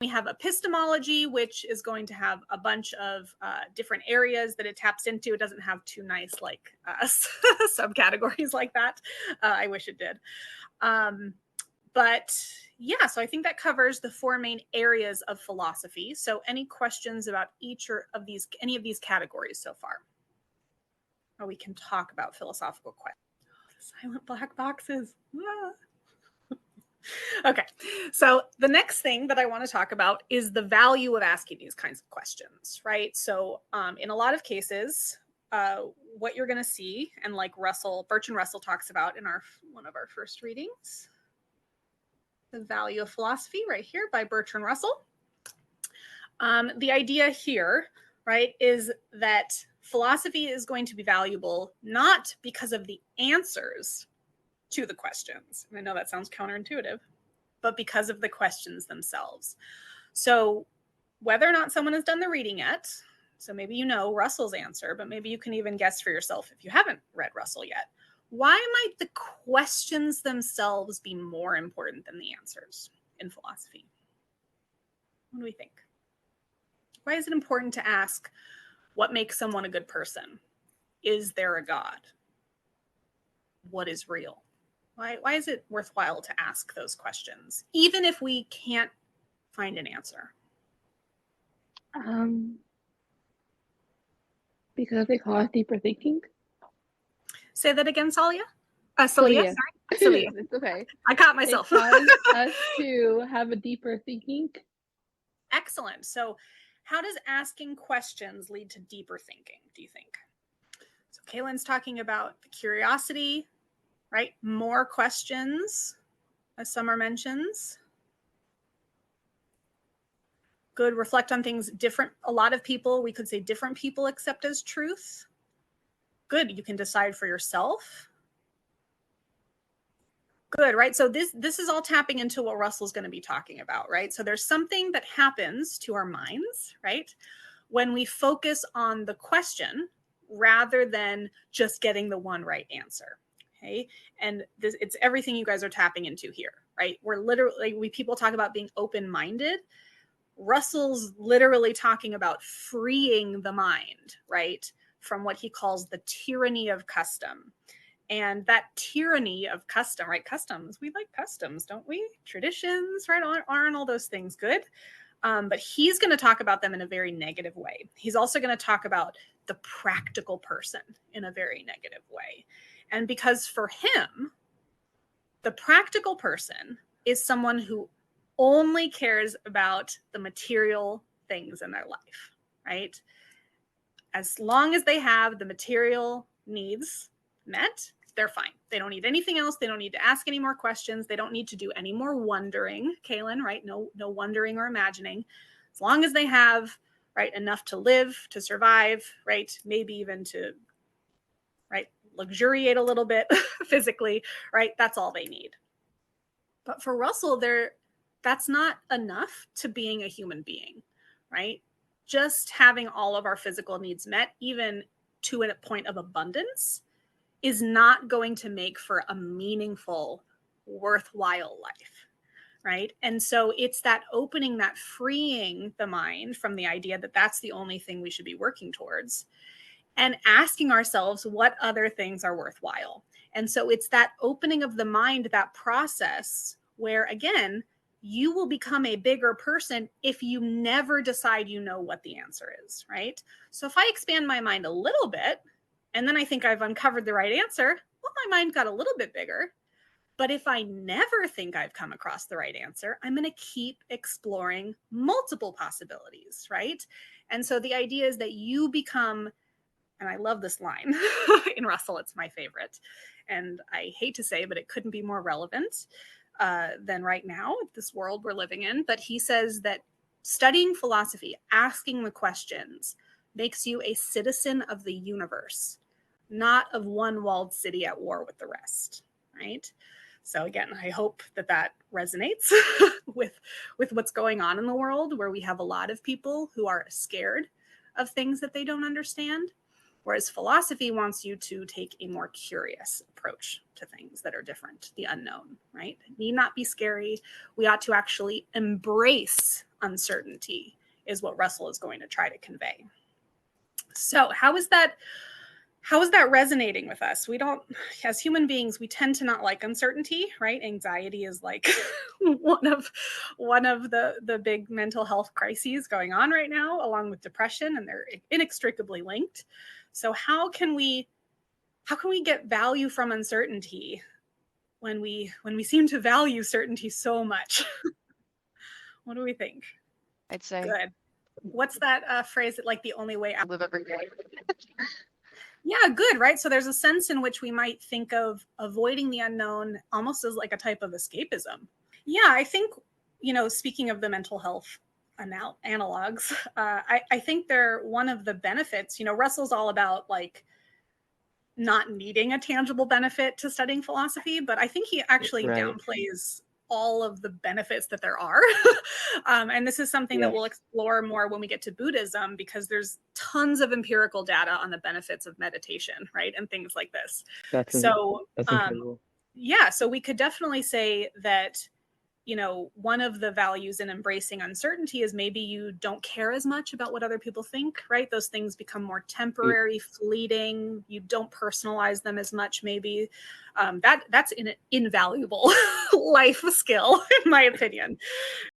We have epistemology, which is going to have a bunch of different areas that it taps into. It doesn't have two nice like subcategories like that. I wish it did. But yeah, so I think that covers the four main areas of philosophy. So any questions about any of these categories so far? Or we can talk about philosophical questions. Oh, the silent black boxes. Ah. Okay, so the next thing that I want to talk about is the value of asking these kinds of questions, right? So in a lot of cases, what you're going to see, and like Bertrand Russell talks about in one of our first readings, The Value of Philosophy, right here by Bertrand Russell. The idea here, right, is that philosophy is going to be valuable not because of the answers to the questions. And I know that sounds counterintuitive, but because of the questions themselves. So whether or not someone has done the reading yet, so maybe you know Russell's answer, but maybe you can even guess for yourself if you haven't read Russell yet. Why might the questions themselves be more important than the answers in philosophy? What do we think? Why is it important to ask what makes someone a good person? Is there a God? What is real? Why is it worthwhile to ask those questions, even if we can't find an answer? Because they call it deeper thinking. Say that again, Celia. Celia, sorry. Celia. It's okay. I caught myself. It causes us to have a deeper thinking. Excellent. So how does asking questions lead to deeper thinking, do you think? So Kaylin's talking about the curiosity, right? More questions, as Summer mentions. Good, reflect on things different. A lot of people, we could say different people accept as truth. Good, you can decide for yourself. Good, right? So this is all tapping into what Russell's going to be talking about, right? So there's something that happens to our minds, right, when we focus on the question rather than just getting the one right answer, okay? And it's everything you guys are tapping into here, right? We're literally, people talk about being open-minded. Russell's literally talking about freeing the mind, right, from what he calls the tyranny of custom. And that tyranny of custom, right? Customs, we like customs, don't we? Traditions, right? Aren't all those things good? But he's going to talk about them in a very negative way. He's also going to talk about the practical person in a very negative way. And because for him, the practical person is someone who only cares about the material things in their life, right? As long as they have the material needs met, they're fine. They don't need anything else. They don't need to ask any more questions. They don't need to do any more wondering, Kaylin, right? No wondering or imagining. As long as they have, right, enough to live, to survive, right? Maybe even to, right, luxuriate a little bit physically, right? That's all they need. But for Russell, that's not enough to being a human being, right? Just having all of our physical needs met, even to a point of abundance, is not going to make for a meaningful, worthwhile life, right? And so it's that opening, that freeing the mind from the idea that that's the only thing we should be working towards, and asking ourselves what other things are worthwhile. And so it's that opening of the mind, that process where, again, you will become a bigger person if you never decide you know what the answer is, right? So if I expand my mind a little bit, and then I think I've uncovered the right answer, well, my mind got a little bit bigger. But if I never think I've come across the right answer, I'm going to keep exploring multiple possibilities, right? And so the idea is that you become, and I love this line in Russell, it's my favorite, and I hate to say, but it couldn't be more relevant than right now, this world we're living in. But he says that studying philosophy, asking the questions, makes you a citizen of the universe, not of one walled city at war with the rest, right? So again, I hope that resonates with what's going on in the world, where we have a lot of people who are scared of things that they don't understand, whereas philosophy wants you to take a more curious approach to things that are different, the unknown, right? It need not be scary. We ought to actually embrace uncertainty, is what Russell is going to try to convey. So how is that resonating with us? We don't, as human beings, we tend to not like uncertainty, right? Anxiety is like one of the big mental health crises going on right now, along with depression, and they're inextricably linked. So how can we get value from uncertainty when we seem to value certainty so much? What do we think? I'd say Good. What's that phrase that, like, the only way out? live every day. Yeah, good, right? So there's a sense in which we might think of avoiding the unknown almost as like a type of escapism. Yeah, I think, speaking of the mental health analogs, I think they're one of the benefits. Russell's all about like not needing a tangible benefit to studying philosophy, but I think he actually downplays all of the benefits that there are. And this is something that we'll explore more when we get to Buddhism, because there's tons of empirical data on the benefits of meditation, right? And things like this. That's incredible. Yeah, so we could definitely say that, one of the values in embracing uncertainty is maybe you don't care as much about what other people think, right? Those things become more temporary, fleeting. You don't personalize them as much, maybe. That's an invaluable life skill, in my opinion.